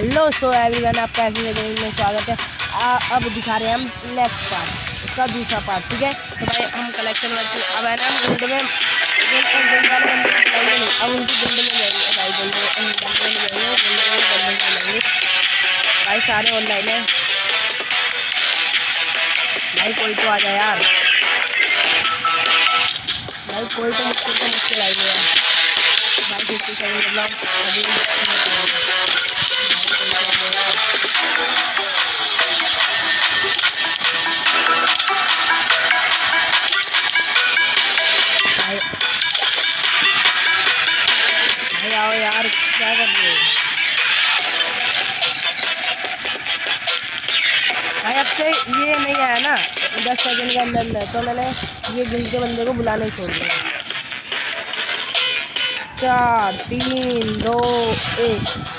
Hello so everyone, आपका ऐसे में स्वागत है। अब दिखा रहे हैं हम नेक्स्ट पार्ट, इसका दूसरा पार्ट। ठीक है, तो भाई हम कलेक्शन वर्सेस अब है ना, हम गिल्ड में गिल्ड वाले बंदे को बुलाएंगे नहीं, अब उनकी गिल्ड में जाएंगे भाई। गिल्ड में जाएंगे भाई, सारे ऑनलाइन है भाई। कोई तो आ जाए यार भाई, कोई तो मुश्किल आई है भाई। 57 मतलब अभी भाई आओ यार, क्या कर रहे हो भाई? अब से ये नहीं आया ना 10 सेकंड के अंदर, तो मैंने ये गिल्ड के बंदे को बुलाने ही छोड़ दिया। 4 3 2 1